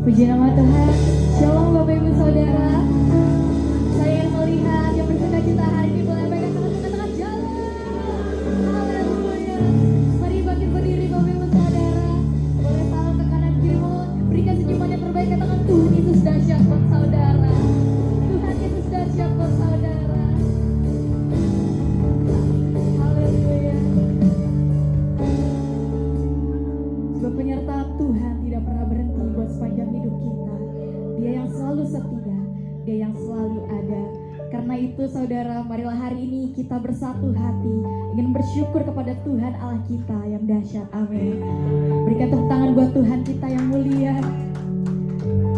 Puji nama Tuhan. Shalom Bapak Ibu Saudara. Saya yang melihat yang bersuka cita hari ini boleh bangkit tangan tengah jalan. Haleluya. Mari bangkit berdiri Bapak Ibu Saudara. Boleh salam ke kanan kirimu. Berikan senyuman yang terbaik ke tangan Tuhan Yesus dahsyat buat saudara. Tuhan Yesus dahsyat buat saudara. Haleluya. Sebab penyertaan Tuhan tidak pernah berhenti buat sepanjang hidup kita. Dia yang selalu setia, Dia yang selalu ada. Karena itu saudara, marilah hari ini kita bersatu hati ingin bersyukur kepada Tuhan Allah kita yang dahsyat. Amin. Berikan tepuk tangan buat Tuhan kita yang mulia.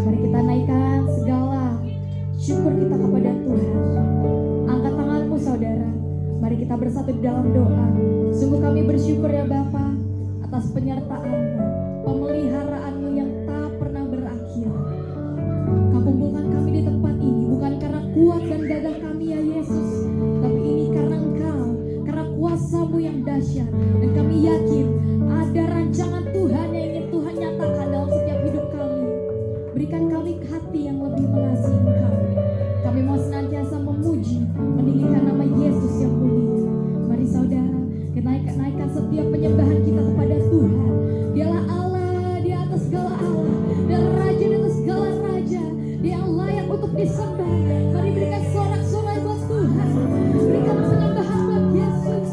Mari kita naikkan segala syukur kita kepada Tuhan. Angkat tanganmu saudara. Mari kita bersatu di dalam doa. Sungguh kami bersyukur ya Bapa atas penyertaan-Mu, pemeliharaanmu yang tak pernah berakhir. Kau kumpulkan kami di tempat ini bukan karena kuat dan gagah kami ya Yesus, tapi ini karena Engkau, karena kuasa-Mu yang dahsyat. Dan kami yakin ada rancangan Tuhan yang ingin Tuhan nyatakan dalam setiap hidup kami. Berikan kami hati yang lebih mengasihi Engkau. Kami mau senantiasa memuji, meninggikan nama Yesus yang mulia. Mari saudara, kita naikkan setiap penyembahan kita kepada Tuhan. Dialah Allah di atas segala Allah, dan Raja di atas segala Raja. Dia yang layak untuk disembah. Mari berikan sorak-sorai buat Tuhan. Berikan penyembahan buat Yesus.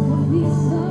Oh, bisa.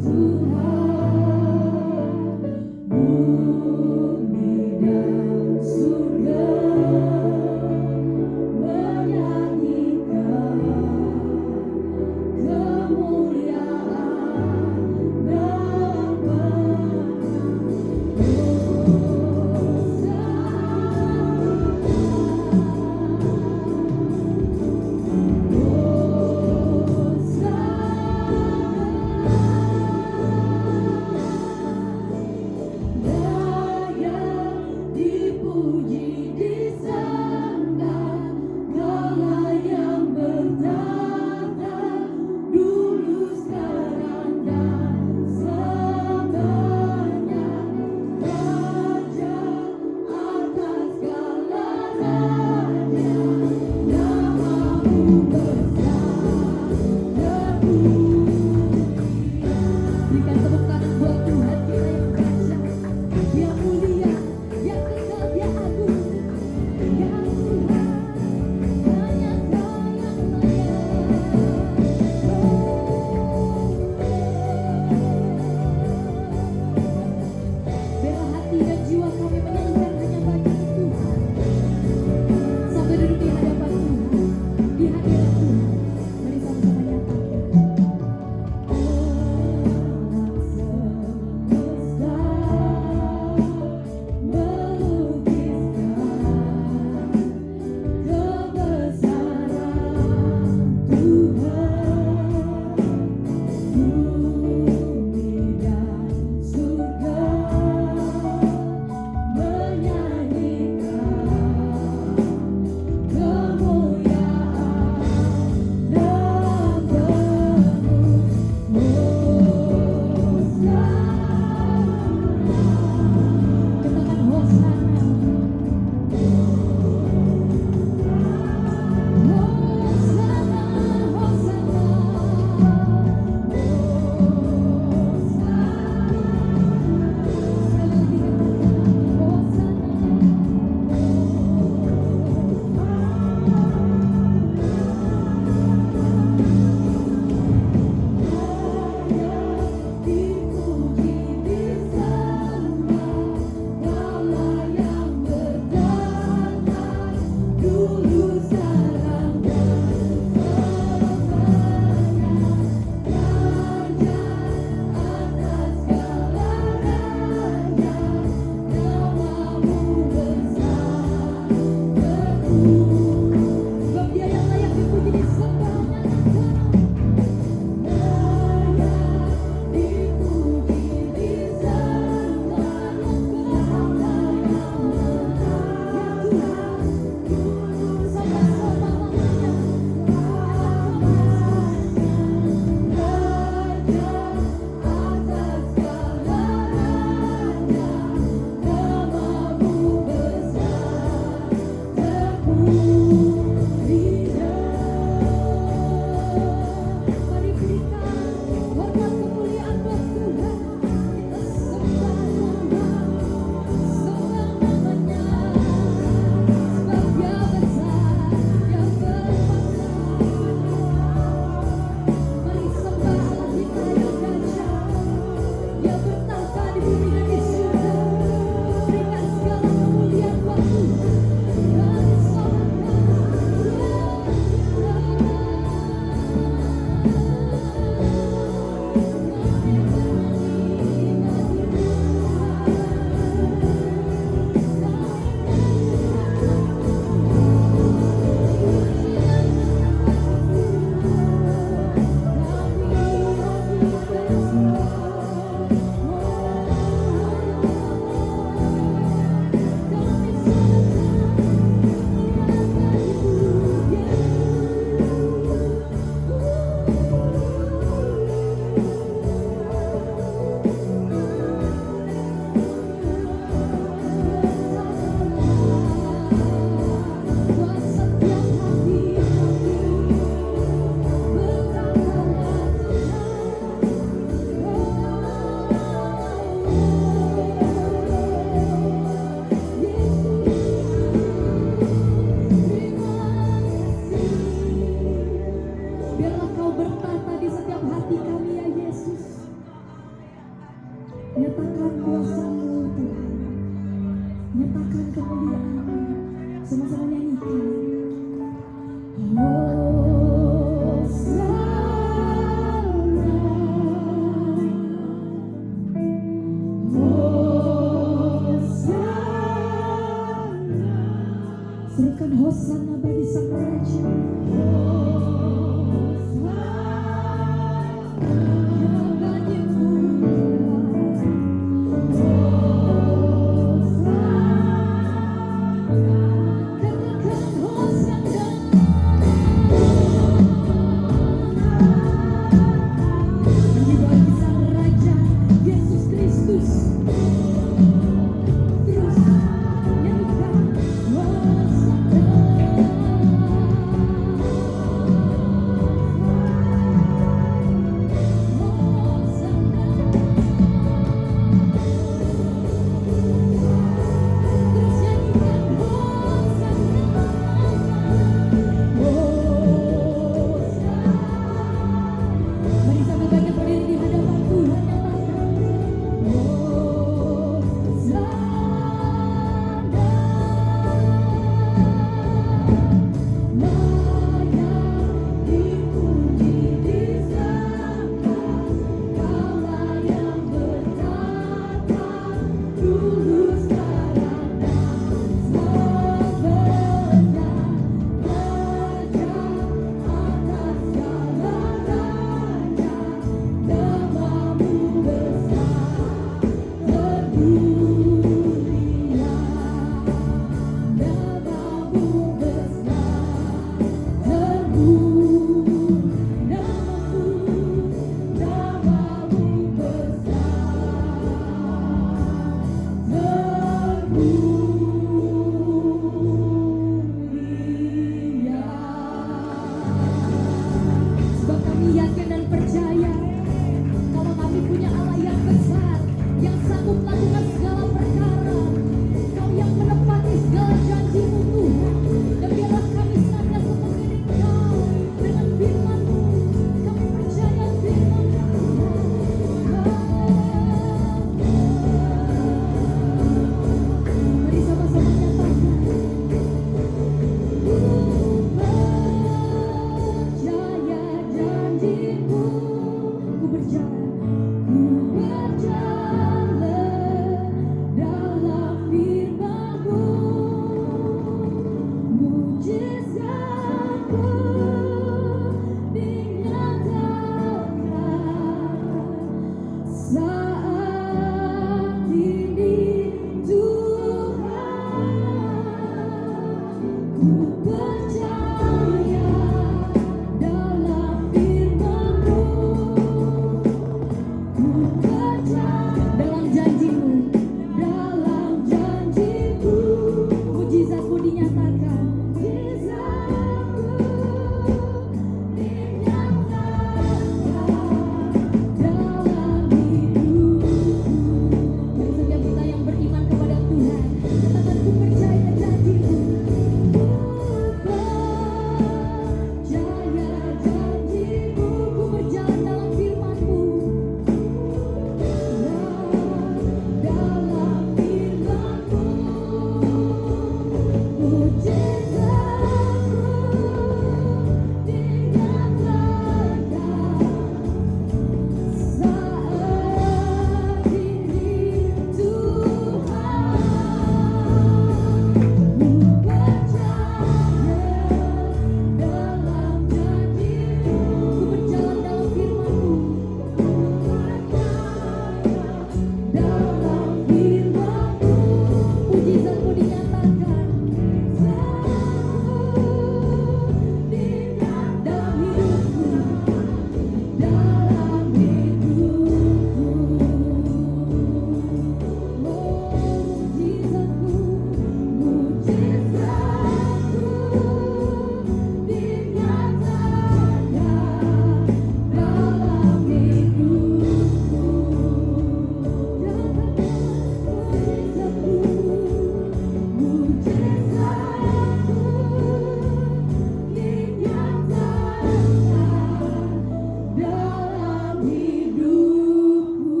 hidupku.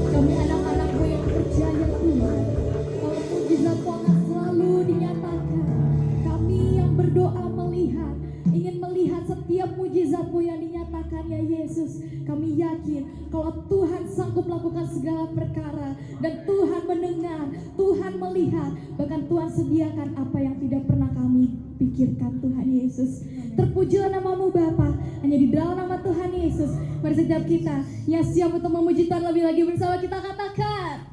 Kami anak-anakmu yang percaya Tuhan, kalau mujizat-Mu akan selalu dinyatakan. Kami yang berdoa melihat, ingin melihat setiap mujizat-Mu yang dinyatakan ya Yesus. Kami yakin kalau Tuhan sanggup melakukan segala perkara, dan Tuhan mendengar, Tuhan melihat, bahkan Tuhan sediakan apa yang tidak pernah kami pikirkan Tuhan Yesus. Terpujilah nama-Mu Bapa, hanya di dalam nama Tuhan Yesus. Mari setiap kita yang siap untuk memuji Tuhan lebih lagi bersama kita katakan.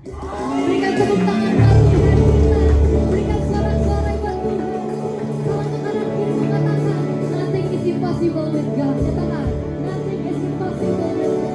Berikan tepuk tangan buat Tuhan kita. Berikan sorak-sorai buat Tuhan. Kalau kanan kiri katakan, nothing is impossible with God. Katakan, nothing is impossible with God.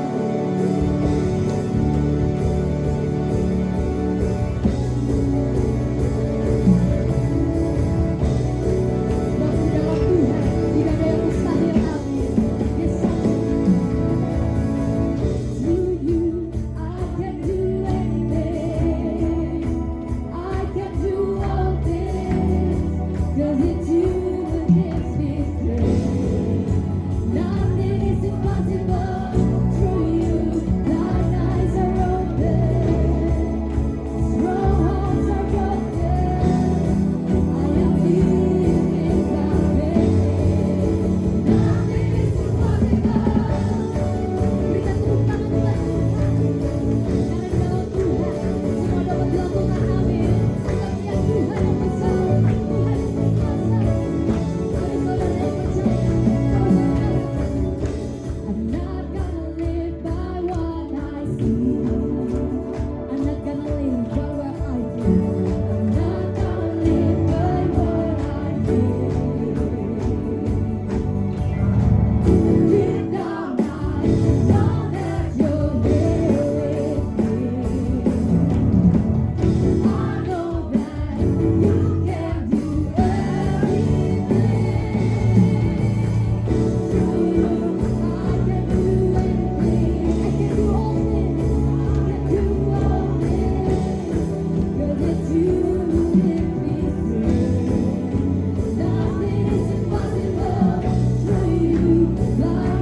Bye.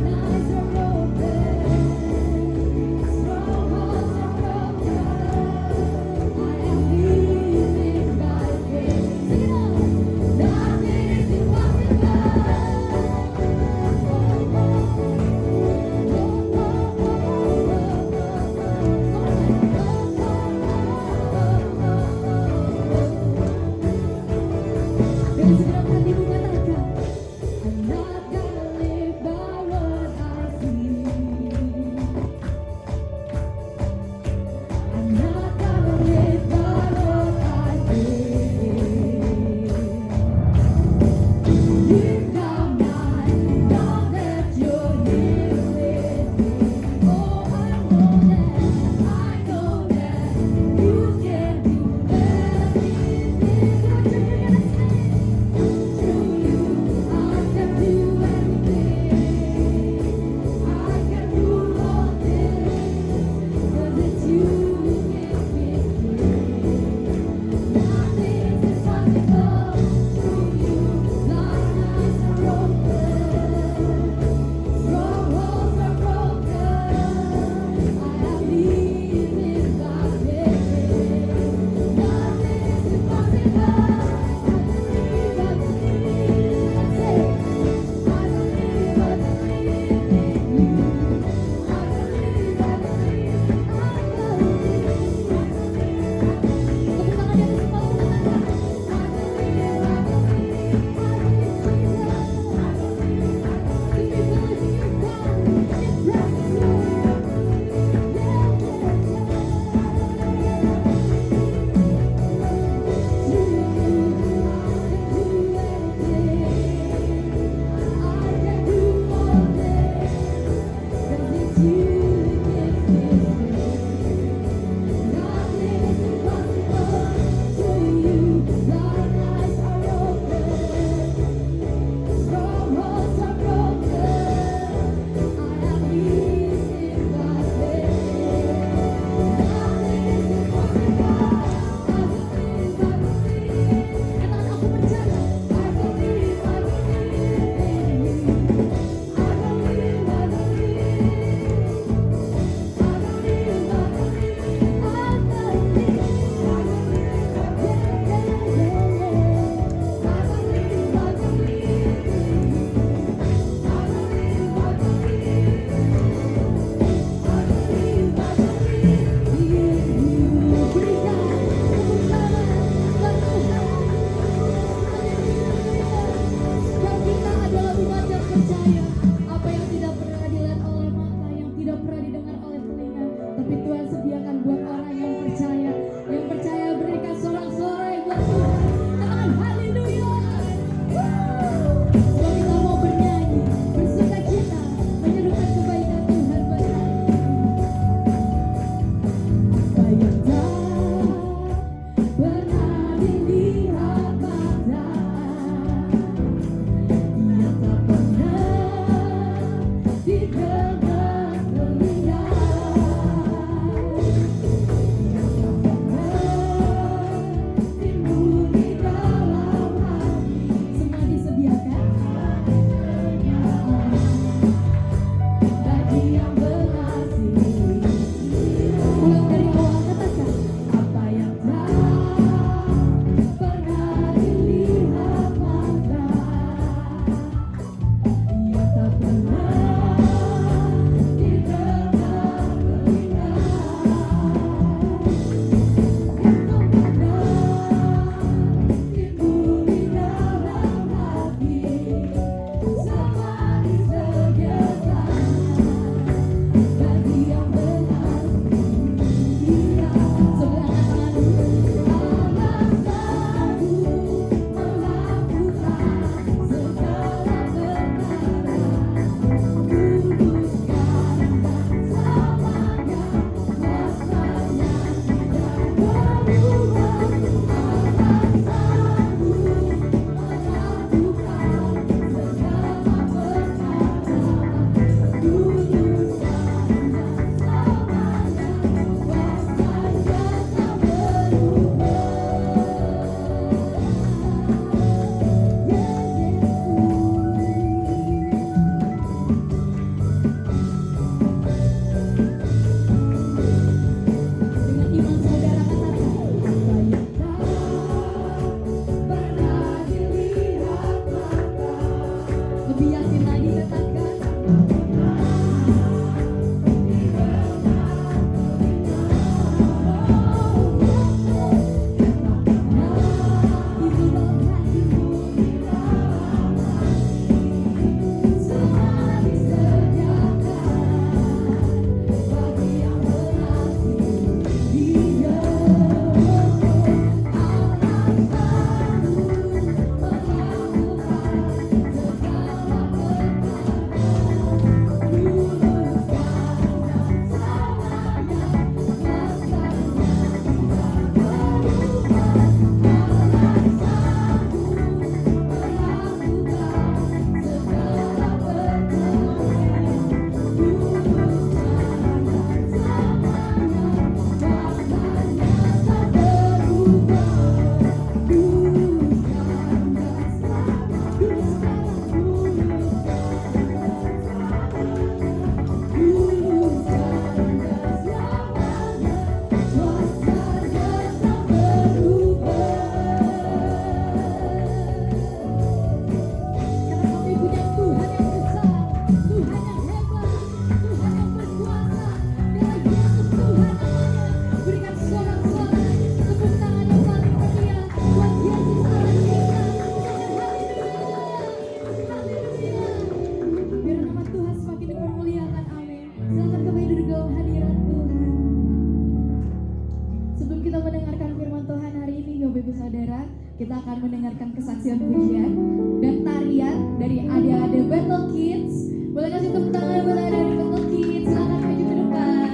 kita akan mendengarkan kesaksian pujian dan tarian dari adik-adik Battle Kids. Boleh kasih tepuk tangan buat adik-adik Battle Kids, silakan maju ke depan.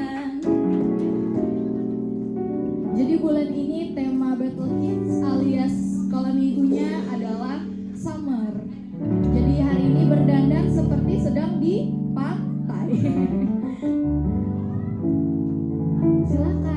Jadi bulan ini tema Battle Kids alias sekolah minggunya adalah summer. Jadi hari ini berdandan seperti sedang di pantai. Silakan.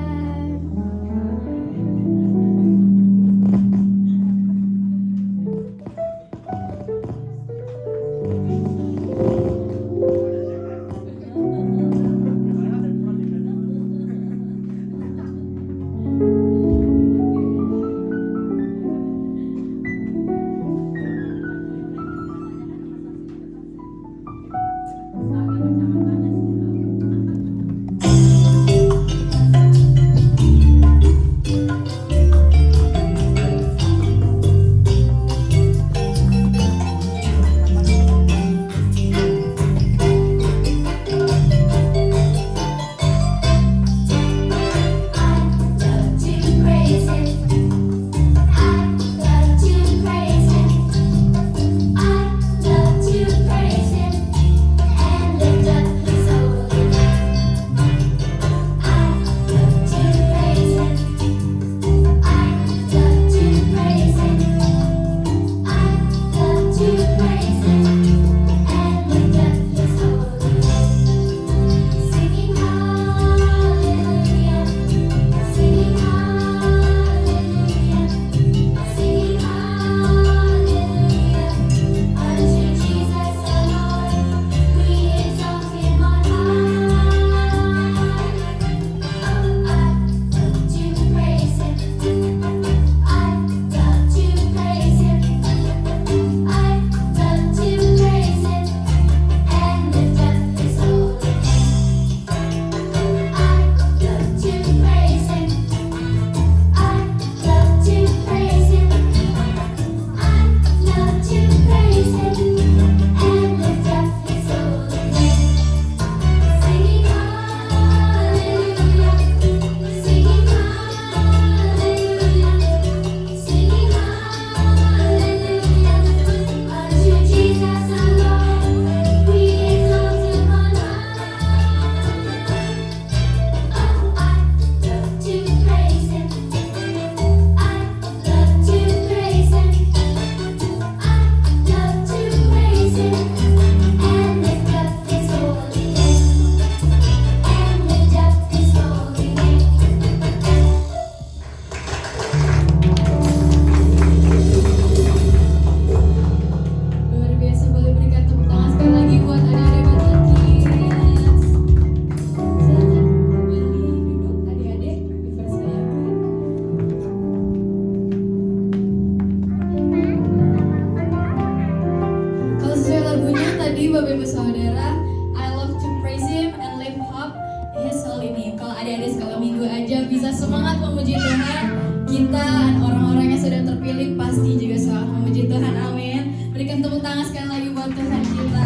Bapak Ibu Saudara, I love to praise Him and lift up His holy name. Kalau adik-adik sekolah minggu aja bisa semangat memuji Tuhan, kita dan orang-orang yang sudah terpilih pasti juga semangat memuji Tuhan. Amin. Berikan tepuk tangan sekali lagi buat Tuhan kita.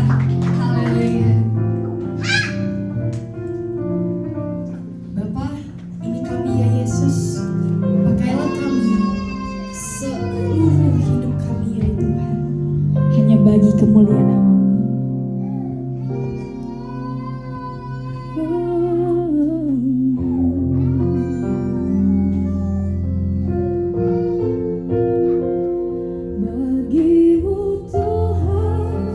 Haleluya. Bapa, ini kami ya Yesus. Pakailah kami seluruh hidup kami ya Tuhan, hanya bagi kemuliaan nama. Bagimu Tuhan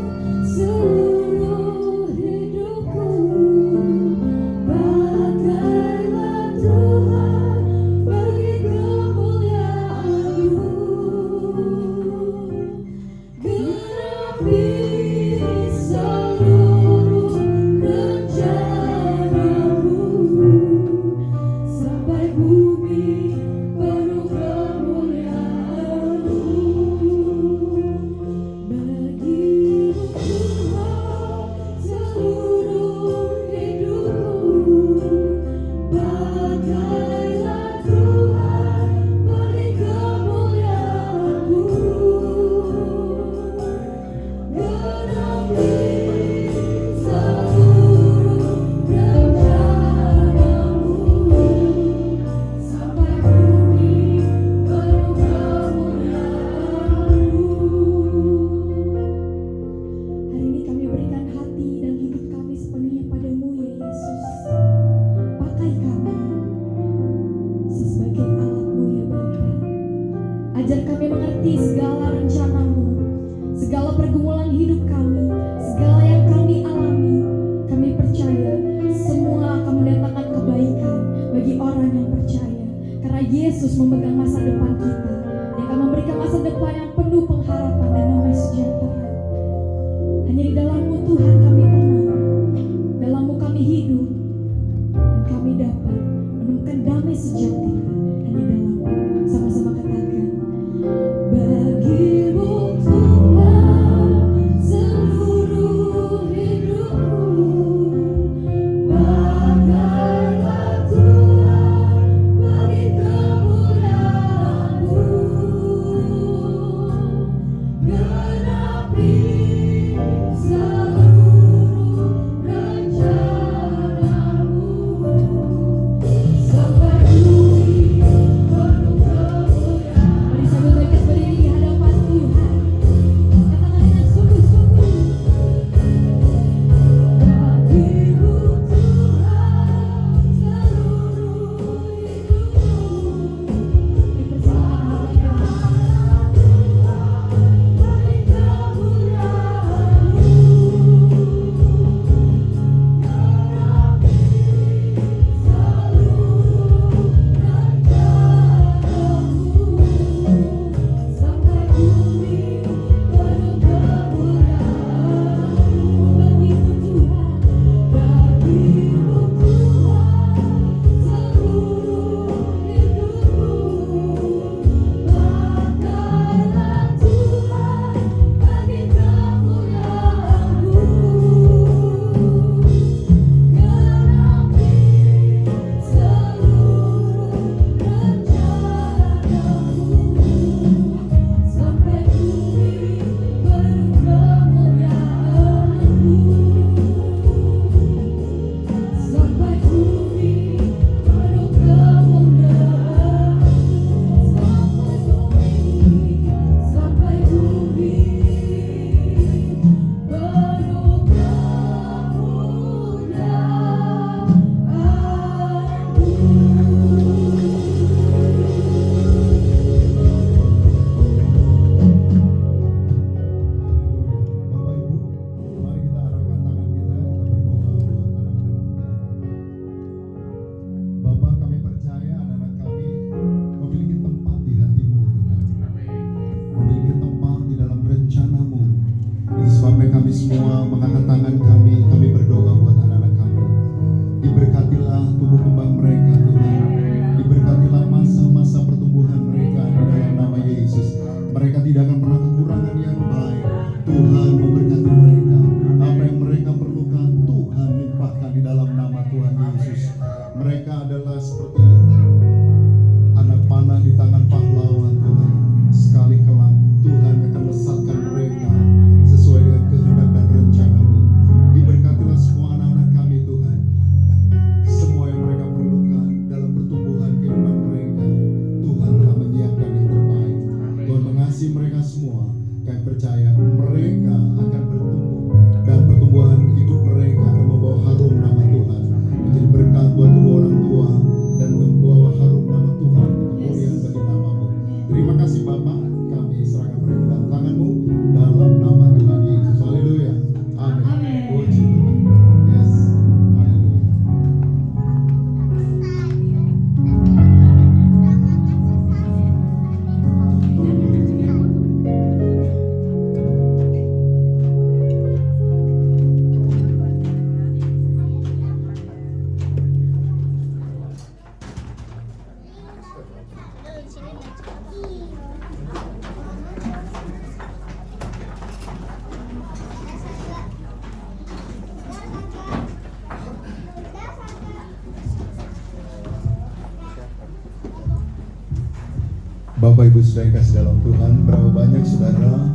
Bapak Ibu Saudara yang kasih dalam Tuhan, berapa banyak saudara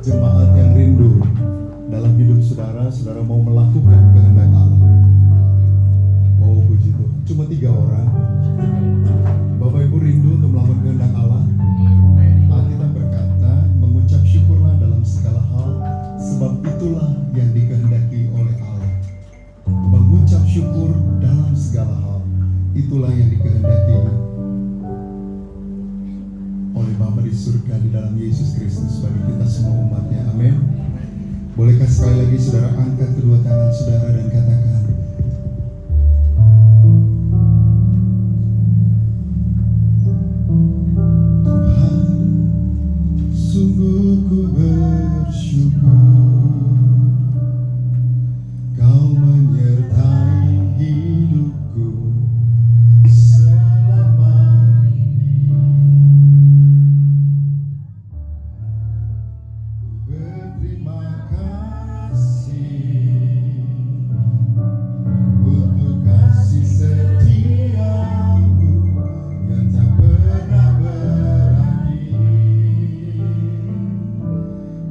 jemaat yang rindu dalam hidup saudara, saudara mau melakukan kehendak Allah. Oh puji Tuhan, cuma 3 orang. Bapak Ibu rindu untuk melakukan kehendak Allah. Alkitab berkata, mengucap syukurlah dalam segala hal, sebab itulah yang dikehendaki oleh Allah. Mengucap syukur dalam segala hal, itulah yang dikehendaki oleh Bapa di surga di dalam Yesus Kristus bagi kita semua umatnya. Amin. Bolehkah sekali lagi saudara angkat kedua tangan saudara dan katakan, Tuhan, sungguh ku bersyukur Kau menyertai hidupku selama ini. Ku berterima kasih untuk kasih setiamu yang tak pernah berakhir.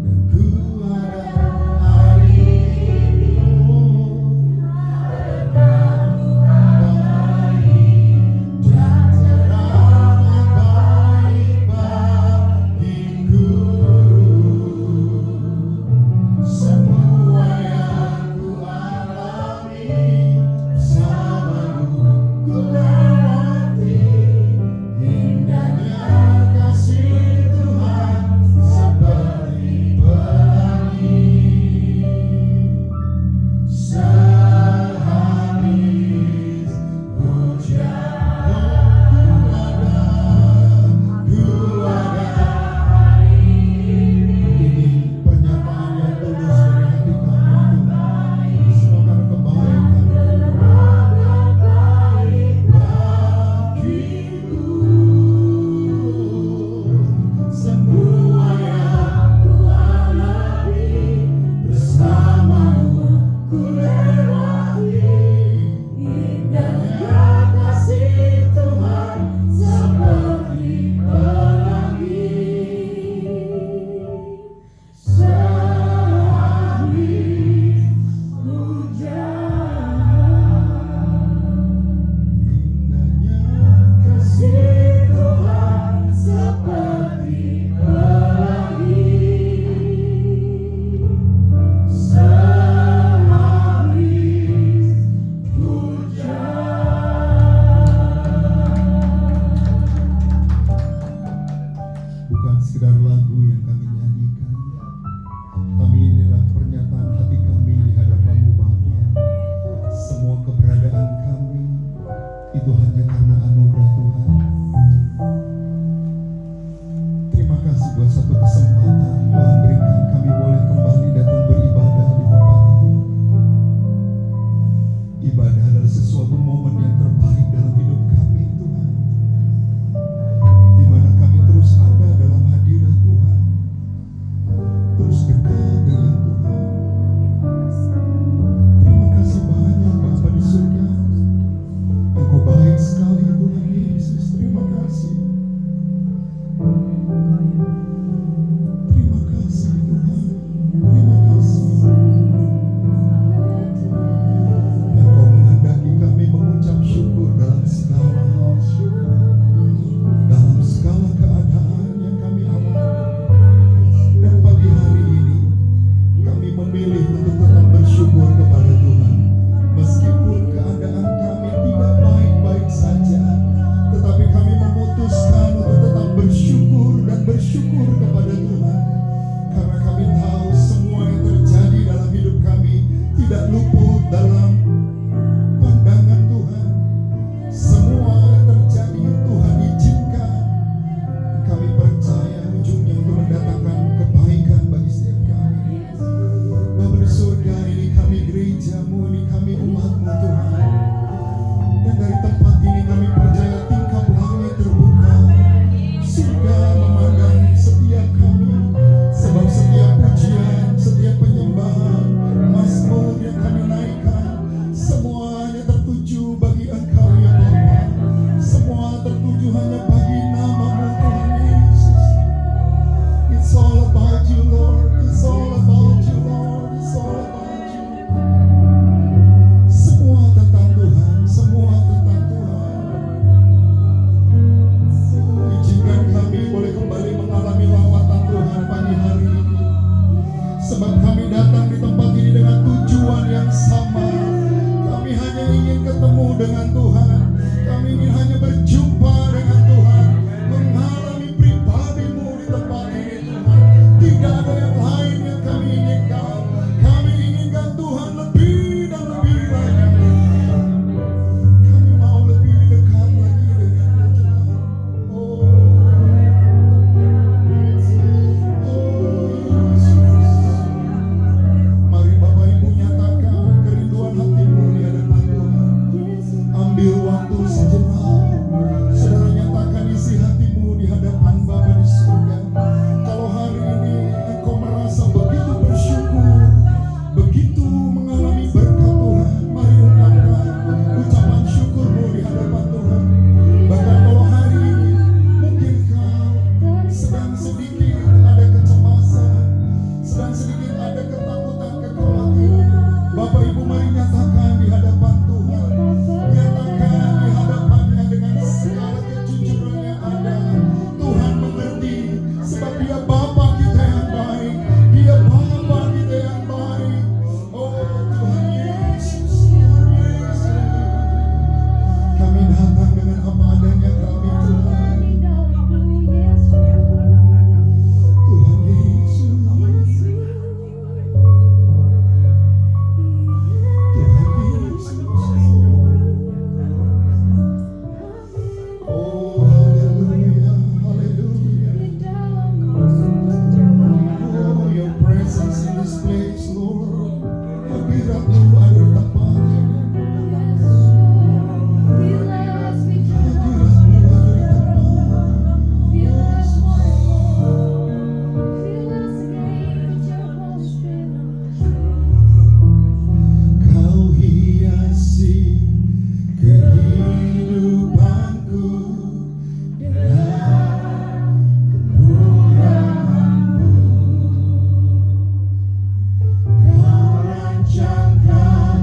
Dan ku harap hari ini harapmu baik dan teramat baik bagiku. Semua yang ku alami bersamamu, ku lewati indahnya kasih Tuhan seperti pelangi. Sehabis hujan ku ada hari ini. Pernyataan yang tulus dari hati kami Tuhan, semoga kebaikan bagiku. Semua yang ku alami bersamamu, ku lewati indahnya kasih Tuhan seperti pelangi. Sehabis hujan, indahnya kasih Tuhan seperti pelangi. Sehabis hujan. Bukan sekedar lagu yang kami nyanyikan, tapi inilah pernyataan hati kami di hadapan-Mu Bapa. Semua keberadaan kami itu hanya karena anugerah Tuhan. Terima kasih buat satu kesempatan Tuhan berikan kami boleh kembali datang beribadah di tempat ini. Ibadah adalah sesuatu momen yang terbaik dalam hidup kami Tuhan, di mana kami terus ada dalam hadirat Tuhan, terus dekat dengan Tuhan. Terima kasih banyak Bapa di surga, Engkau baik sekali Tuhan Yesus. Terima kasih. Terima kasih Tuhan. Terima kasih. Engkau menghendaki kami mengucap syukur dalam segala hal, dalam segala keadaan yang kami alami. Dan pagi hari ini kami memilih untuk tetap bersyukur kepada Tuhan. Meskipun keadaan kami tidak baik-baik saja, tetapi kami memutuskan untuk tetap bersyukur dan bersyukur kepada Tuhan. Karena kami tahu semua yang terjadi dalam hidup kami tidak luput dalam pandangan Tuhan. Semua yang terjadi Tuhan izinkan. Kami percaya ujungnya untuk mendatangkan kebaikan bagi setiap kami. Bapa di surga, ini kami gereja-Mu, ini kami umat-Mu Tuhan. Dan dari tempat ini kami percaya tingkap langit terbuka, surga memandang setiap kami. Sebab setiap pujian, setiap penyembahan, mazmur yang kami naikkan, semuanya tertuju bagi Engkau ya Bapa. Semua tertuju hanya bagi nama-Mu Tuhan Yesus. hadirat-Mu ada di tempat ini. Hadirat-Mu ada di tempat. Kau hiasi kehidupanku dengan kemurahan-Mu. Kau rancangkan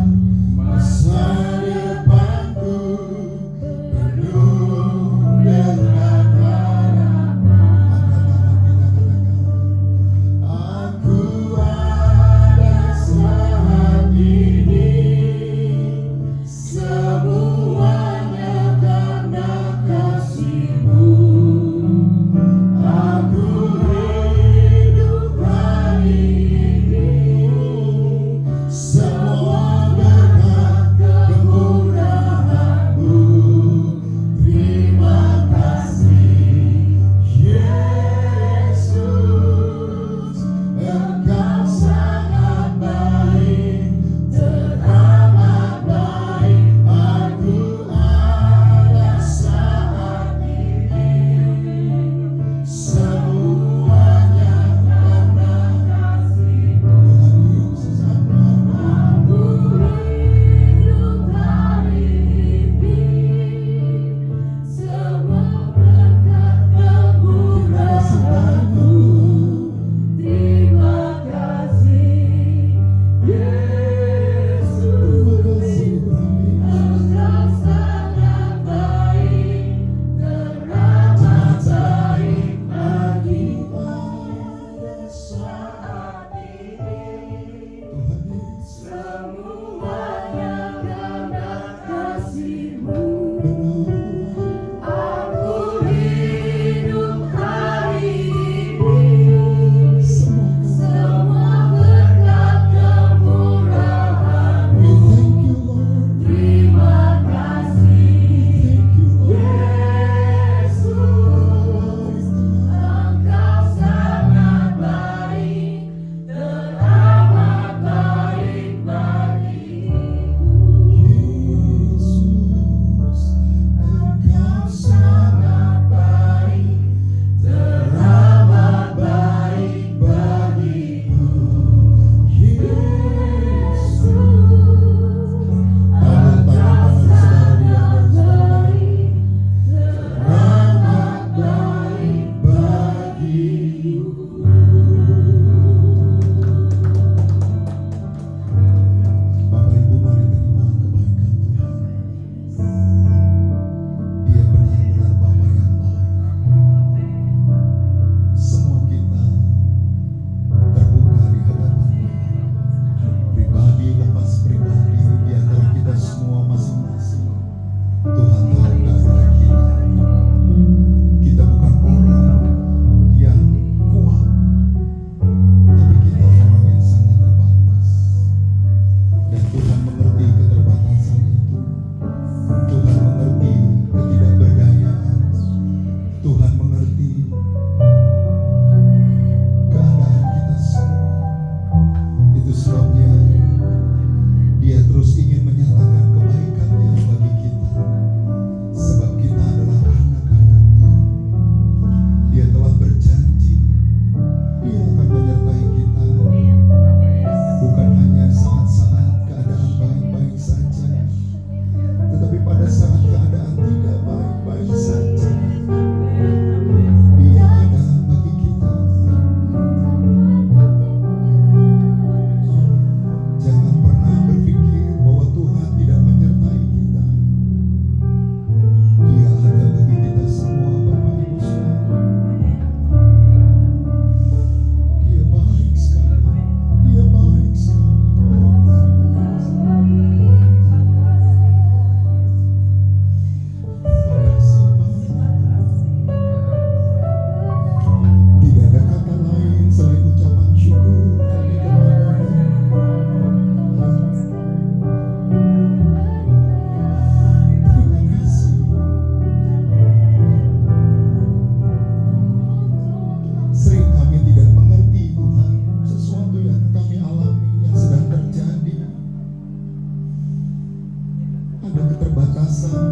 ada keterbatasan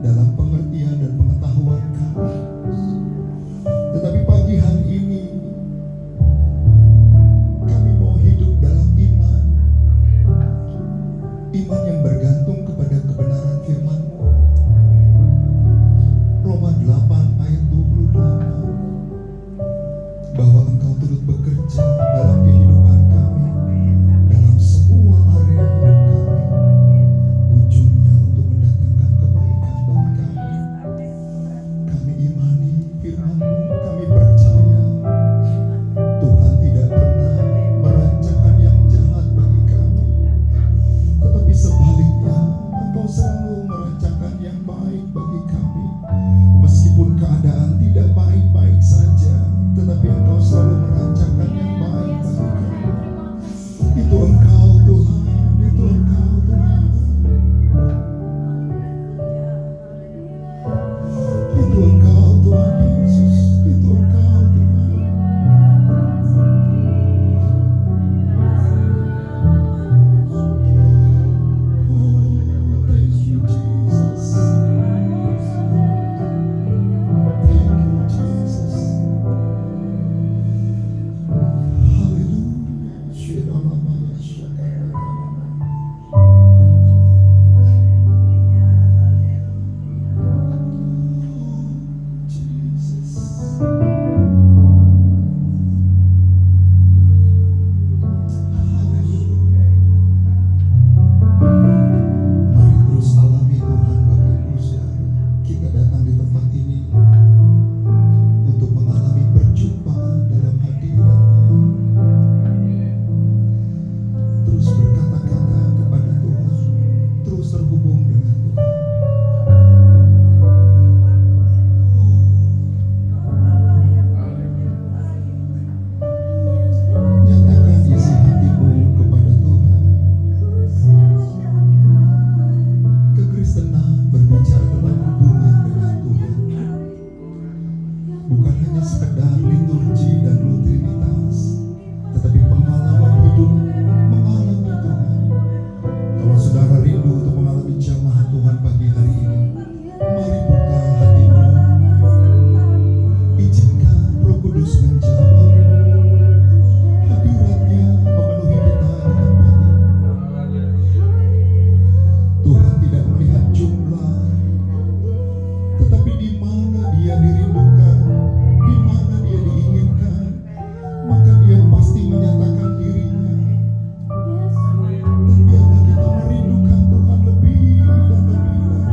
dalam pengertian dan pengetahuan kami. Tetapi pagi hari ini kami mau hidup dalam iman. Iman yang bergantung kepada kebenaran firman-Mu. Roma 8 ayat 28, bahwa Engkau turut bekerja dalam kehidupan kami, dalam semua area hidup kami, ujungnya untuk mendatangkan kebaikan bagi kami. Kami imani firman-Mu, kami percaya Tuhan tidak pernah merancangkan yang jahat bagi kami, tetapi sebaliknya Engkau selalu merancangkan yang baik bagi kami. Meskipun keadaan tidak baik-baik saja, tetapi Engkau selalu merancangkan yang baik bagi kami. Itu Engkau Tuhan, itu Engkau Tuhan. Itu Engkau Tuhan Yesus, itu Engkau Tuhan. Oh, thank you Jesus. Thank you Jesus. Hallelujah. Shiralamaya shakaralamaya. Jesus. Haleluya. Mari terus alami Tuhan Bapak Ibu Saudara. Kita datang di tempat ini untuk mengalami perjumpaan dalam hadirat-Nya. Terus berkata-kata kepada Tuhan, terus terhubung dengan Tuhan. Nyatakan isi hatimu kepada Tuhan. Kekristenan berbicara tentang hubungan dengan Tuhan, bukan hanya sekedar liturgi dan rutinitas, tetapi pengalaman hidup mengalami Tuhan. Kalau saudara rindu untuk mengalami jamahan Tuhan pagi hari ini, mari buka hatimu, izinkan Roh Kudus menjawab. Hadirat-Nya memenuhi kita di tempat ini. Tuhan tidak melihat jumlah, tetapi di mana Dia dirindukan, di mana Dia diinginkan, maka Dia pasti menyatakan diri-Nya. Dan biarlah kita merindukan Tuhan lebih dan lebih lagi.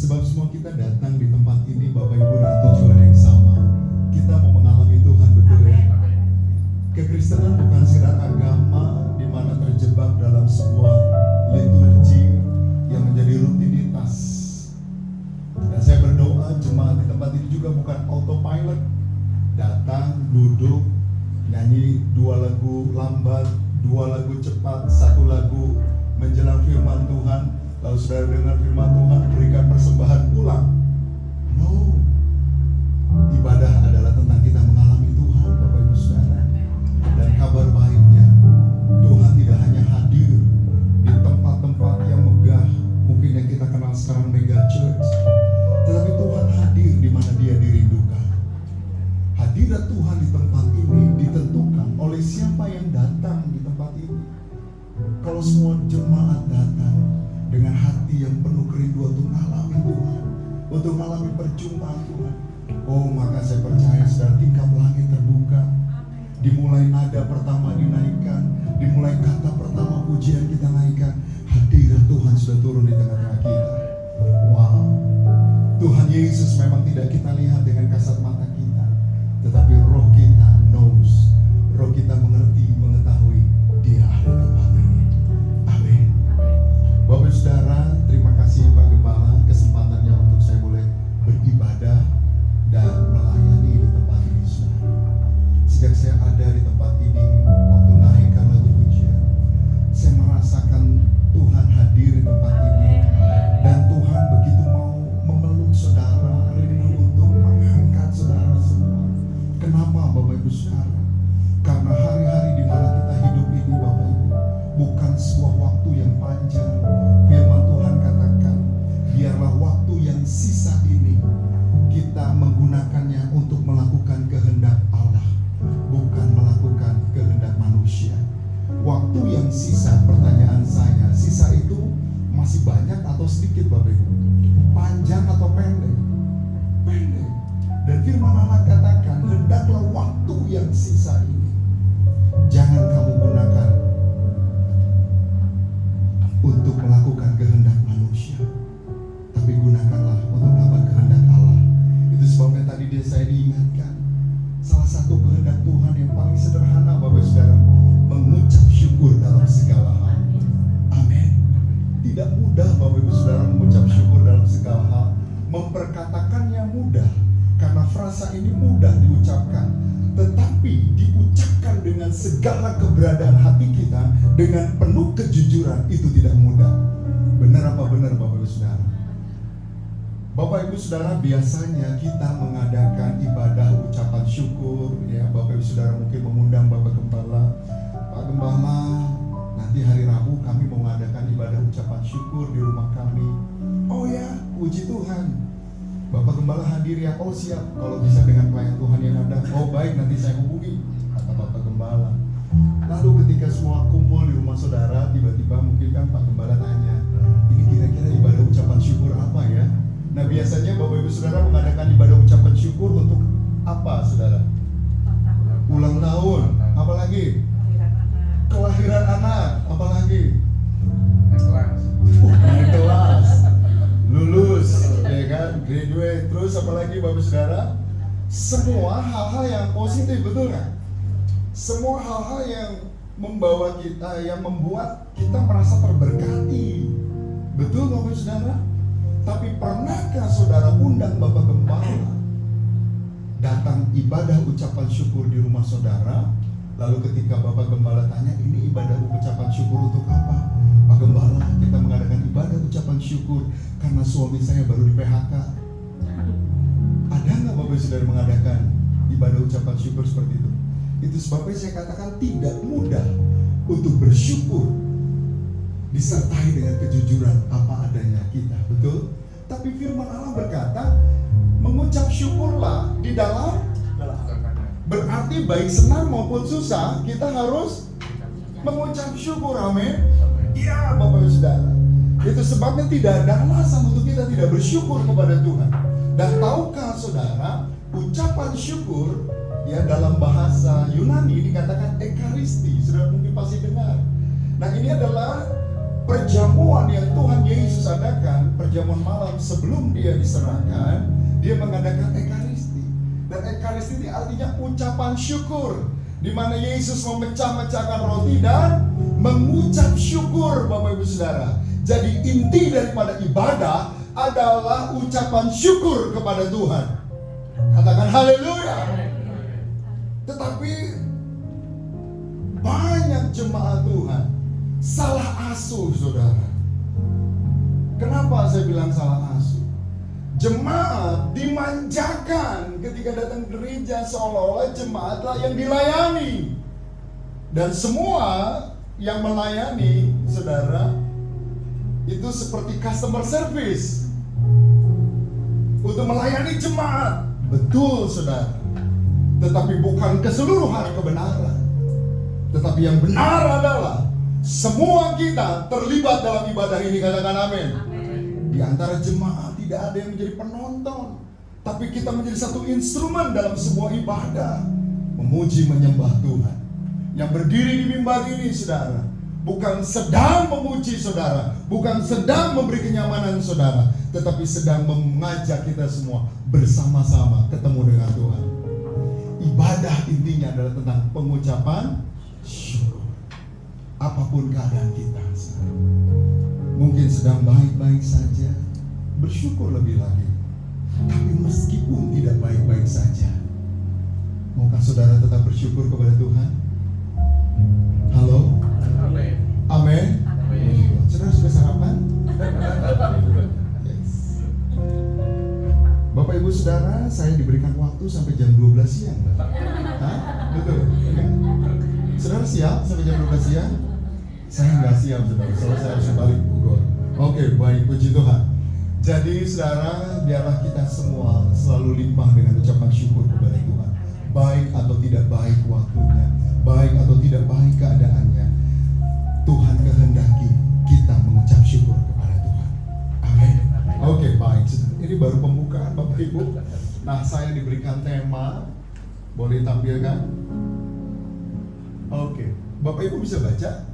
Sebab semua kita datang di tempat ini Bapak Ibu dengan tujuan yang sama. Kita mau mengalami Tuhan, betul ya? Kekristenan bukan sekedar agama di mana terjebak dalam sebuah liturgi yang menjadi rutinitas. Dan saya berdoa jemaat di tempat ini juga bukan autopilot. Datang, duduk, nyanyi 2 lagu lambat, 2 lagu cepat, 1 lagu menjelang firman Tuhan, lalu saudara dengar firman Tuhan, berikan persembahan pulang. No. Ibadah adalah tentang kita mengalami Tuhan, Bapak Ibu Saudara. Dan kabar baiknya, Tuhan tidak hanya hadir di tempat-tempat yang megah, mungkin yang kita kenal sekarang mega church, tetapi Tuhan hadir di mana Dia dirindukan. Hadirat Tuhan di tempat ini ditentukan oleh siapa yang datang di tempat ini. Kalau semua jemaat datang dengan hati yang penuh kerinduan untuk mengalami Tuhan, untuk mengalami perjumpaan Tuhan, oh maka saya percaya saudara, tingkap langit terbuka, dimulai nada pertama dinaikkan, dimulai kata pertama pujian kita naikkan, hadirat Tuhan sudah turun di tengah-tengah kita. Wow, Tuhan Yesus memang tidak kita lihat dengan kasat mata kita, tetapi roh kita knows, roh kita mengerti, mengetahui Dia ada di tempat ini. Amin. Bapak Saudara, terima kasih Pak Gembala kesempatannya untuk saya boleh beribadah dan melayani di tempat ini, Saudara. Sejak saya ada di tempat ini, waktu naikkan lagu pujian, saya merasakan Tuhan hadir di tempat ini, dan Tuhan begitu mau memeluk saudara, rindu untuk mengangkat saudara semua. Kenapa Bapak Ibu Saudara? Karena hari-hari di mana kita hidup ini Bapak Ibu, bukan sebuah waktu yang panjang. Firman Tuhan katakan, biarlah waktu yang sisa ini kita menggunakannya untuk melakukan kehendak Allah, bukan melakukan kehendak manusia. Waktu yang sisa, pertanyaan saya, sisa itu masih banyak atau sedikit Bapak Ibu? Panjang atau pendek? Pendek. Dan firman Allah katakan, hendaklah waktu yang sisa ini jangan kamu gunakan untuk melakukan kehendak manusia, tapi gunakanlah untuk melakukan kehendak Allah. Itu sebabnya tadi saya diingatkan, salah satu kehendak Tuhan yang paling sederhana Bapak Saudara, mengucap syukur dalam segala hal. Amin. Tidak mudah Bapak Ibu Saudara mengucap syukur dalam segala hal. Memperkatakannya mudah, karena frasa ini mudah diucapkan, tetapi diucapkan dengan segala keberadaan hati kita, dengan penuh kejujuran, itu tidak mudah. Benar apa benar Bapak Ibu Saudara? Bapak Ibu Saudara, biasanya kita mengadakan ibadah ucapan syukur, ya Bapak Ibu Saudara mungkin mengundang Bapak Gembala, Pak Gembala, nanti hari Rabu kami mau mengadakan ibadah ucapan syukur di rumah kami. Oh ya, puji Tuhan, Bapak Gembala hadir ya? Oh siap, kalau bisa dengan pelayan Tuhan yang ada. Oh baik, nanti saya hubungi, kata Bapak Gembala. Lalu ketika semua kumpul di rumah saudara, tiba-tiba mungkin kan Pak Gembala tanya, ini kira-kira ibadah ucapan syukur apa ya? Nah biasanya Bapak Ibu Saudara mengadakan ibadah ucapan syukur untuk apa Saudara? Ulang tahun, apalagi? Kelahiran anak, apalagi? Naik kelas, lulus, ya kan? Graduate, terus apalagi Bapak Saudara? Semua hal-hal yang positif, betul nggak? Semua hal-hal yang membawa kita, yang membuat kita merasa terberkati, betul Bapak Saudara? Tapi pernahkah saudara undang Bapak Gembala datang ibadah ucapan syukur di rumah saudara, lalu ketika Bapak Gembala tanya, ini ibadah ucapan syukur untuk apa? Pak Gembala, kita mengadakan ibadah ucapan syukur karena suami saya baru di PHK. Ada nggak Bapak Saudara mengadakan ibadah ucapan syukur seperti itu? Itu sebabnya saya katakan tidak mudah untuk bersyukur disertai dengan kejujuran apa adanya kita, betul? Tapi firman Allah berkata, mengucap syukurlah di dalam, berarti baik senang maupun susah, kita harus mengucap syukur, amin? Iya Bapak Ibu Saudara. Itu sebabnya tidak ada alasan untuk kita tidak bersyukur kepada Tuhan. Dan tahukah saudara, ucapan syukur ya dalam bahasa Yunani dikatakan ekaristi, saudara mungkin pasti dengar. Nah ini adalah perjamuan yang Tuhan Yesus adakan, perjamuan malam sebelum dia diserahkan, dia mengadakan ekaristi. Dan ekaristi ini artinya ucapan syukur, di mana Yesus memecah-mecahkan roti dan mengucap syukur, Bapak Ibu Saudara. Jadi inti daripada ibadah adalah ucapan syukur kepada Tuhan. Katakan haleluya. Tetapi banyak jemaat Tuhan salah asuh, saudara. Kenapa saya bilang salah asuh? Jemaat dimanjakan ketika datang ke gereja, seolah-olah jemaatlah yang dilayani. Dan semua yang melayani, saudara, itu seperti customer service untuk melayani jemaat. Betul, saudara. Tetapi bukan keseluruhan kebenaran. Tetapi yang benar adalah semua kita terlibat dalam ibadah ini. Katakan amin. Di antara jemaat tidak ada yang menjadi penonton, tapi kita menjadi satu instrumen dalam sebuah ibadah, memuji menyembah Tuhan. Yang berdiri di mimbar ini, saudara, bukan sedang memuji saudara, bukan sedang memberi kenyamanan saudara, tetapi sedang mengajak kita semua bersama-sama ketemu dengan Tuhan. Ibadah intinya adalah tentang pengucapan syukur. Apapun keadaan kita, saudara, mungkin sedang baik-baik saja, bersyukur lebih lagi. Tapi meskipun tidak baik-baik saja, maukah saudara tetap bersyukur kepada Tuhan? Halo? Amin. Saudara sudah sarapan? Yes. Bapak Ibu Saudara, saya diberikan waktu sampai jam 12 siang. Hah? Betul? Ya. Saudara siap sampai jam 12 siang? Saya nggak siap, saudara. Soalnya saya harus balik Bogor. Oke, baik, puji Tuhan. Jadi saudara, biarlah kita semua selalu limpah dengan ucapan syukur kepada Tuhan. Baik atau tidak baik waktunya, baik atau tidak baik keadaannya, Tuhan kehendaki kita mengucap syukur kepada Tuhan. Amin. Oke, baik. Ini baru pembukaan, Bapak Ibu. Nah, saya diberikan tema. Boleh tampilkan? Oke. Bapak Ibu bisa baca?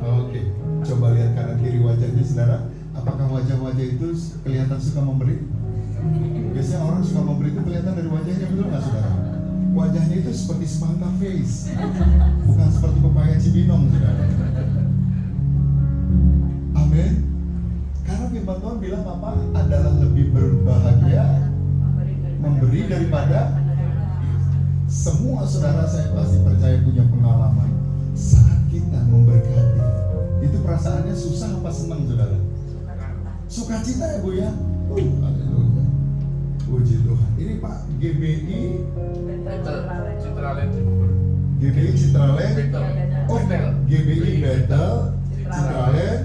Oke. Coba lihat kanan kiri wajahnya, saudara. Apakah wajah-wajah itu kelihatan suka memberi? Biasanya orang suka memberi itu kelihatan dari wajahnya, betul nggak, saudara? Wajahnya itu seperti semangka face, bukan seperti pepaya Cibinong, saudara. Amin. Karena firman Tuhan bilang apa? Adalah lebih berbahagia memberi daripada. Semua saudara saya pasti percaya punya pengalaman saat kita memberkati. Itu perasaannya susah apa senang, saudara? Sukacita ya, Bu ya. Haleluya. Puji Tuhan. Ini Pak GBI Citraland. Oh, GBI Bethel Citraland.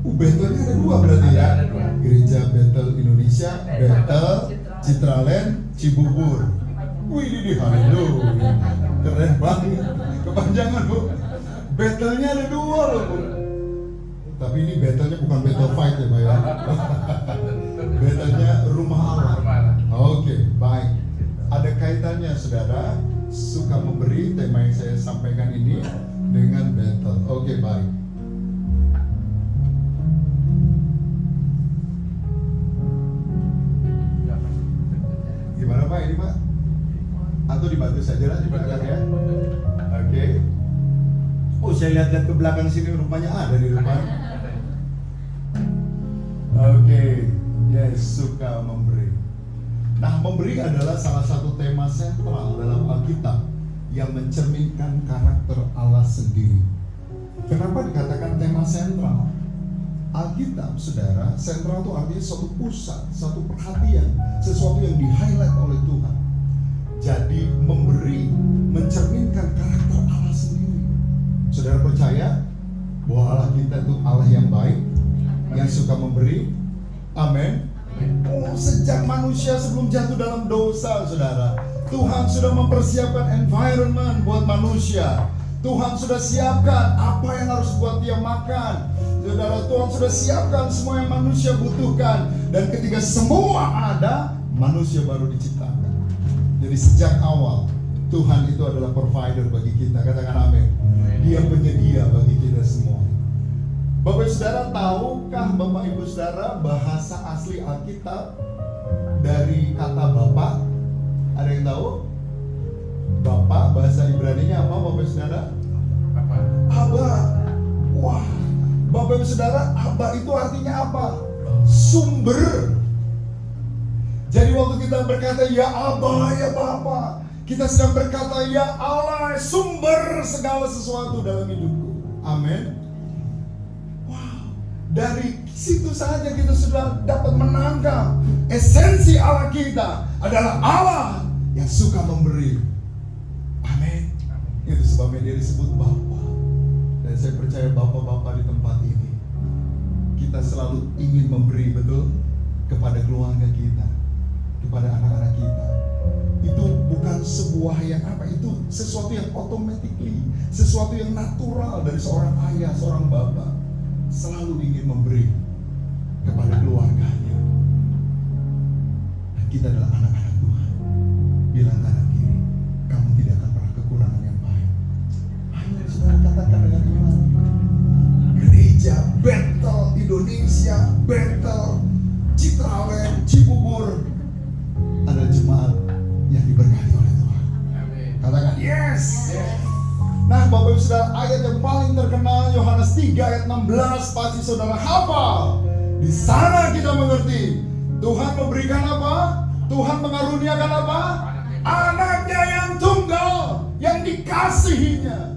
Bethelnya ada dua berarti ya. Gereja Bethel Indonesia, Bethel Citraland Cibubur. Wih, ini haleluya. Keren banget. Kepanjangan, Bu. Bethelnya ada dua loh, Bu. Tapi ini Bethelnya bukan battle fight ya, Pak ya. Bethelnya rumah Allah. Oke, baik. Ada kaitannya, saudara, suka memberi, tema yang saya sampaikan ini dengan Bethel. Oke, baik. Gimana Pak ini, Pak? Atau dibantu saja lah di belakang ya? Oke. Oh, saya lihat-lihat ke belakang sini, rupanya ada di depan. Oke, yes, suka memberi. Nah, memberi adalah salah satu tema sentral dalam Alkitab yang mencerminkan karakter Allah sendiri. Kenapa dikatakan tema sentral? Alkitab, saudara, sentral itu artinya suatu pusat, suatu perhatian, sesuatu yang di-highlight oleh Tuhan. Jadi memberi mencerminkan karakter Allah sendiri. Saudara percaya bahwa Allah kita itu Allah yang baik, yang suka memberi? Amin. Oh, sejak manusia sebelum jatuh dalam dosa, saudara, Tuhan sudah mempersiapkan environment buat manusia. Tuhan sudah siapkan apa yang harus buat dia makan. Saudara, Tuhan sudah siapkan semua yang manusia butuhkan. Dan ketika semua ada, manusia baru diciptakan. Jadi sejak awal Tuhan itu adalah provider bagi kita. Katakan amin. Dia penyedia bagi kita kita semua. Bapak Ibu Saudara, tahukah Bapak Ibu Saudara bahasa asli Alkitab dari kata Bapak? Ada yang tahu? Bapak bahasa Ibrani-nya apa Bapak Ibu Saudara? Aba. Wah, Bapak Ibu Saudara, Aba itu artinya apa? Sumber. Jadi waktu kita berkata ya Aba, ya Bapa, kita sedang berkata ya Allah, sumber segala sesuatu dalam hidupku. Amin. Wow, dari situ saja kita sudah dapat menangkap esensi Allah kita adalah Allah yang suka memberi. Amin. Itu sebabnya dia disebut Bapa. Dan saya percaya Bapak-bapak di tempat ini, kita selalu ingin memberi, betul, kepada keluarga kita, kepada anak-anak kita. Itu bukan sebuah yang apa, itu sesuatu yang automatically, sesuatu yang natural dari seorang ayah, seorang bapak, selalu ingin memberi kepada keluarganya. Dan kita adalah anak-anak Tuhan. Bilang kanan kiri, kamu tidak akan pernah kekurangan yang baik. Ayo saudara, katakan dengan iman. Gereja Bethel Indonesia, Bethel Citraland, Cibubur, ada jemaat yang diberkati oleh Tuhan. Katakan yes. Nah Bapak Ibu Saudara, ayat yang paling terkenal Yohanes 3 ayat 16 pasti saudara hafal. Di sana kita mengerti Tuhan memberikan apa? Tuhan mengaruniakan apa? Anaknya yang tunggal, yang dikasihinya,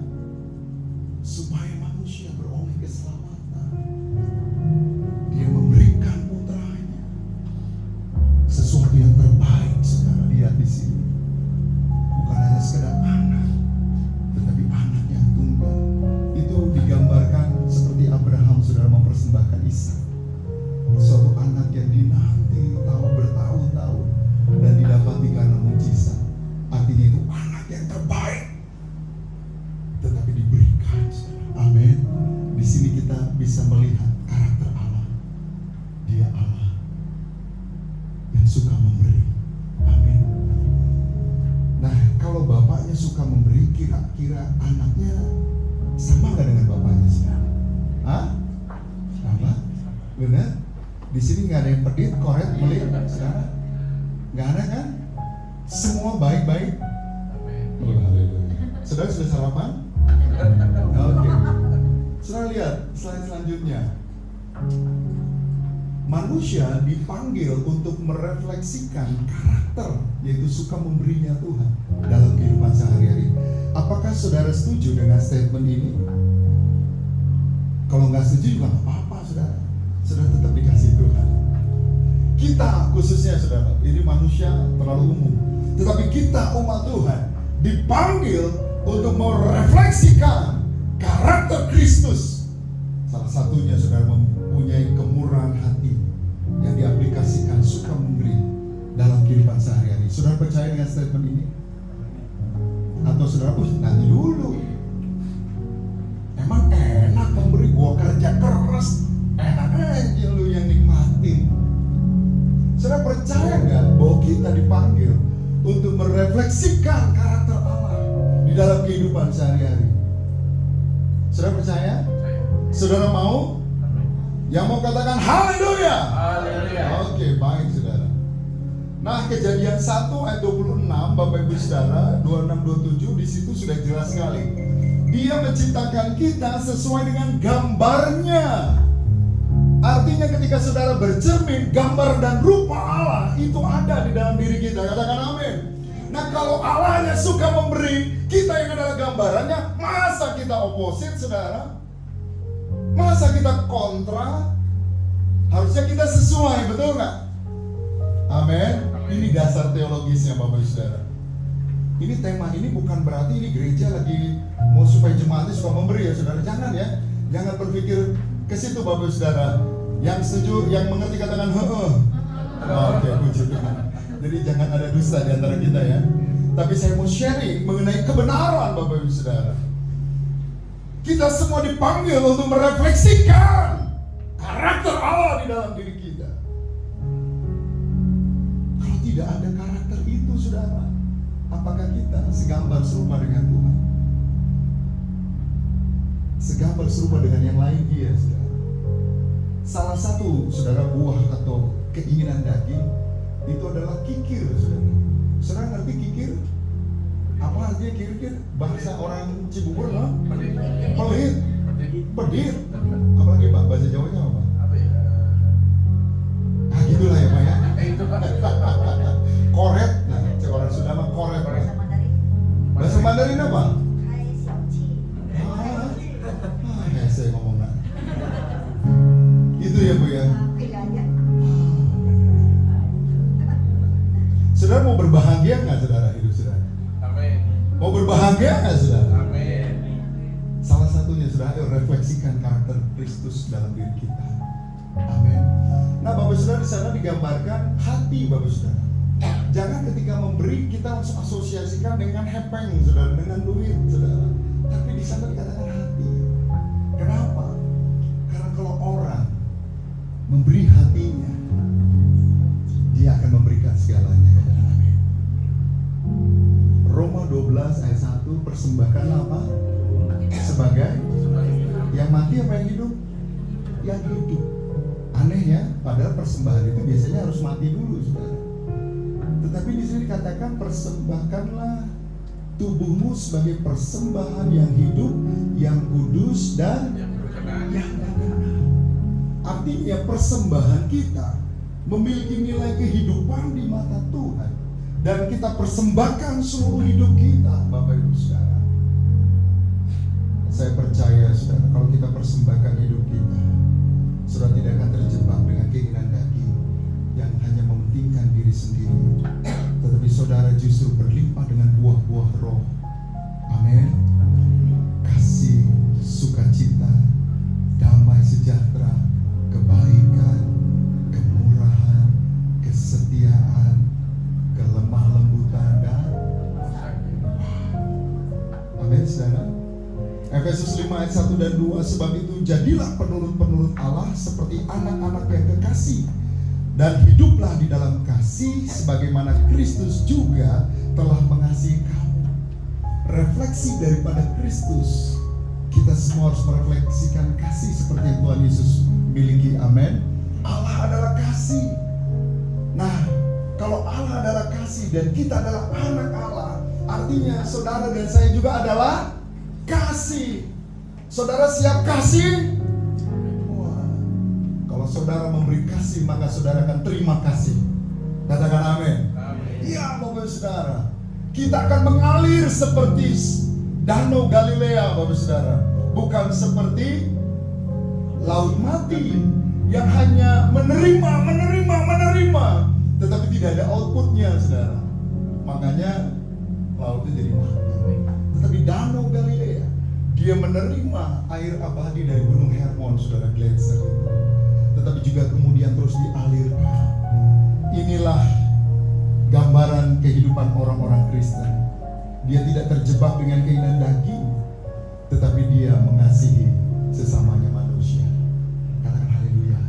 supaya manusia beroleh keselamatan. Dia memberikan putranya, sesuatu yang terbaik. Saudara lihat di sini, bukan hanya sekedar anak, tetapi anak yang tunggal. Itu digambarkan seperti Abraham, saudara, mempersembahkan Ishak, suatu anak yang dinanti bertahun-tahun dan didapati karena mujizat. Artinya itu anak yang terbaik, tetapi diberikan, saudara. Amin. Di sini kita bisa melihat karakter Allah. Dia Allah yang suka memberi. Amin. Nah, kalau bapaknya suka memberi, kira-kira anaknya sama nggak dengan bapaknya, saudara? Hah? Sama? Benar? Di sini nggak ada yang pedit, koret, pelit, saudara? Nggak ada kan? Semua baik-baik. Oh, haleluya. Saudara sudah sarapan? Oke. Saudara lihat slide selanjutnya. Manusia dipanggil untuk merefleksikan karakter, yaitu suka memberinya Tuhan dalam kehidupan sehari-hari. Apakah saudara setuju dengan statement ini? Kalau nggak setuju juga nggak apa-apa, saudara. Saudara tetap dikasih Tuhan. Kita khususnya, saudara, ini manusia terlalu umum, tetapi kita umat Tuhan dipanggil untuk merefleksikan karakter Kristus. Salah satunya, saudara, mempunyai kemurahan hati yang diaplikasikan, suka memberi dalam kehidupan sehari-hari. Saudara percaya dengan statement ini? Atau saudara, nanti dulu, emang enak memberi, gua kerja keras, enak aja lu yang nikmatin. Saudara percaya nggak bahwa kita dipanggil untuk merefleksikan karakter Allah di dalam kehidupan sehari-hari? Saudara percaya? Saudara mau? Yang mau katakan haleluya? Haleluya. Oke, baik saudara. Nah, Kejadian 1 ayat 26, Bapak Ibu Saudara, 26-27, di situ sudah jelas sekali. Dia menciptakan kita sesuai dengan gambarnya. Artinya ketika saudara bercermin, gambar dan rupa Allah itu ada di dalam diri kita. Katakan amin. Nah, kalau Allahnya suka memberi, kita yang adalah gambarannya, masa kita oposit, saudara? Masa kita kontra? Harusnya kita sesuai, betul nggak? Amin. Ini dasar teologisnya, Bapak Ibu Saudara. Ini tema ini bukan berarti ini gereja lagi mau supaya jemaatnya suka memberi, ya saudara. Jangan ya. Jangan berpikir ke situ, Bapak Ibu Saudara. Yang setuju, yang mengerti katakan heeh. Oke, puji Tuhan. Jadi jangan ada dusta di antara kita ya. Tapi saya mau sharing mengenai kebenaran, Bapak Ibu Saudara. Kita semua dipanggil untuk merefleksikan karakter Allah di dalam diri kita. Kalau tidak ada karakter itu, saudara, apakah kita segambar serupa dengan Tuhan? segambar serupa dengan yang lain dia, saudara. Salah satu, saudara, buah atau keinginan daging itu adalah kikir, saudara. Saudara ngerti kikir? Apa artinya kikir? Bahasa orang Cibubur lah. Pelit. Pedit. Apalagi Pak, bahasa Jawanya apa? Ah gitulah ya Pak ya. Koret. Nah, orang Sunda mah koret. Bahasa Mandarin apa? Saya ngomong nak. Itu ya Bu ya. Saudara mau berbahagia nggak saudara hidup saudara? Amin. Mau berbahagia nggak saudara? Amin. Salah satunya saudara, ayo refleksikan karakter Kristus dalam diri kita. Amin. Nah Bapak Saudara, di sana digambarkan hati Bapak Saudara. Jangan ketika memberi kita langsung asosiasikan dengan hepeng saudara, dengan duit saudara. Tapi di sana dikatakan hati. Kenapa? Karena kalau orang memberi hatinya, dia akan memberikan segalanya. Amin. Roma 12 ayat 1, persembahkanlah apa? Sebagai yang mati apa yang hidup? Yang hidup. Aneh ya, padahal persembahan itu biasanya harus mati dulu, saudara. Tetapi di sini dikatakan persembahkanlah tubuhmu sebagai persembahan yang hidup, yang kudus dan yang berkenan. Artinya persembahan kita memiliki nilai kehidupan di mata Tuhan, dan kita persembahkan seluruh hidup kita, Bapak Ibu Saudara. Saya percaya saudara, kalau kita persembahkan hidup kita, saudara tidak akan terjebak dengan keinginan daging yang hanya mementingkan diri sendiri, tetapi saudara justru berlimpah dengan buah-buah roh. Amin. Kasih, sukacita, damai sejahtera, kebaikan, kemurahan, kesetiaan, kelemah lembutan, dan amin saudara. Efesus 5 ayat 1 dan 2, sebab itu jadilah penurut-penurut Allah seperti anak-anak yang kekasih, dan hiduplah di dalam kasih sebagaimana Kristus juga telah mengasihi kamu. Refleksi daripada Kristus, kita semua harus merefleksikan kasih seperti yang Tuhan Yesus miliki. Amin. Allah adalah kasih. Nah, kalau Allah adalah kasih dan kita adalah anak Allah, artinya saudara dan saya juga adalah kasih. Saudara siap kasih? Wah, kalau saudara memberi kasih, maka saudara akan terima kasih. Katakan amin. Iya Bapak Saudara, kita akan mengalir seperti Danau Galilea Bapak Saudara, bukan seperti laut mati yang hanya menerima, tetapi tidak ada outputnya saudara. Makanya lautnya jadi mati. Tetapi Danau Galilea, dia menerima air abadi dari Gunung Hermon, saudara, gletser itu. Tetapi juga kemudian terus dialirkan. Inilah gambaran kehidupan orang-orang Kristen. Dia tidak terjebak dengan keinginan daging, tetapi dia mengasihi sesamanya manusia. Katakan haleluya.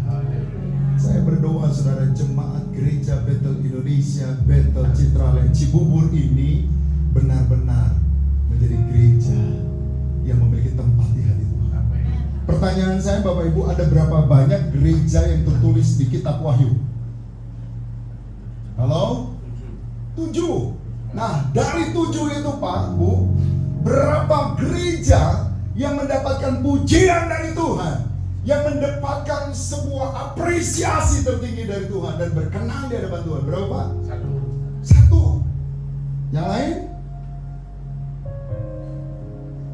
Saya berdoa saudara, jemaat gereja Bethel Indonesia, Bethel Citralen Cibubur ini benar-benar menjadi gereja yang memiliki tempat di hati Tuhan. Pertanyaan saya Bapak Ibu, ada berapa banyak gereja yang tertulis di kitab Wahyu? Halo? 7. Nah, dari 7 itu Pak, Bu, berapa gereja yang mendapatkan pujian dari Tuhan, yang mendapatkan sebuah apresiasi tertinggi dari Tuhan dan berkenan di hadapan Tuhan? Berapa Pak? 1. Yang lain?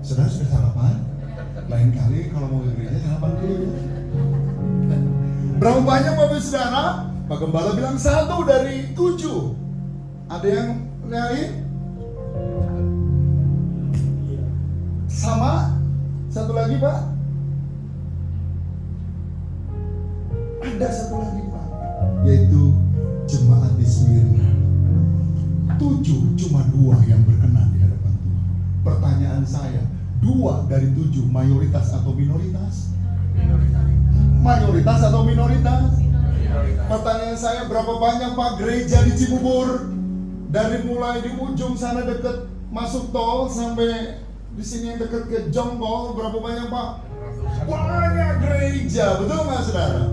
Saudara sudah sarapan? Lain kali kalau mau ke gereja sarapan dulu ya. Berapa banyak Bapak Saudara? Pak Gembala bilang 1 dari 7. Ada yang lain? Sama? 1 lagi Pak? Ada 1 lagi Pak, yaitu jemaat di Smyrna. 7 cuma 2 yang berkenan di hadapan Tuhan. Pertanyaan saya, 2 dari 7 mayoritas atau minoritas? Mayoritas atau minoritas? Pertanyaan saya, berapa banyak Pak gereja di Cibubur, dari mulai di ujung sana deket masuk tol sampai Di sini yang dekat ke Jongbol berapa banyak Pak? Banyak gereja, betul nggak saudara?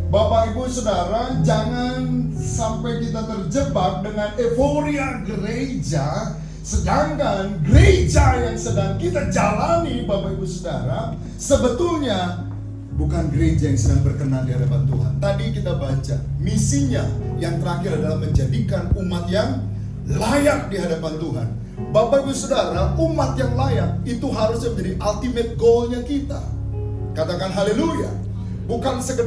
Bapak Ibu Saudara, jangan sampai kita terjebak dengan euforia gereja, sedangkan gereja yang sedang kita jalani Bapak Ibu Saudara sebetulnya bukan gereja yang sedang berkenan di hadapan Tuhan. Tadi kita baca misinya yang terakhir adalah menjadikan umat yang layak di hadapan Tuhan. Bapak Ibu Saudara, umat yang layak itu harusnya menjadi ultimate goal-nya kita. Katakan haleluya. Bukan sekedar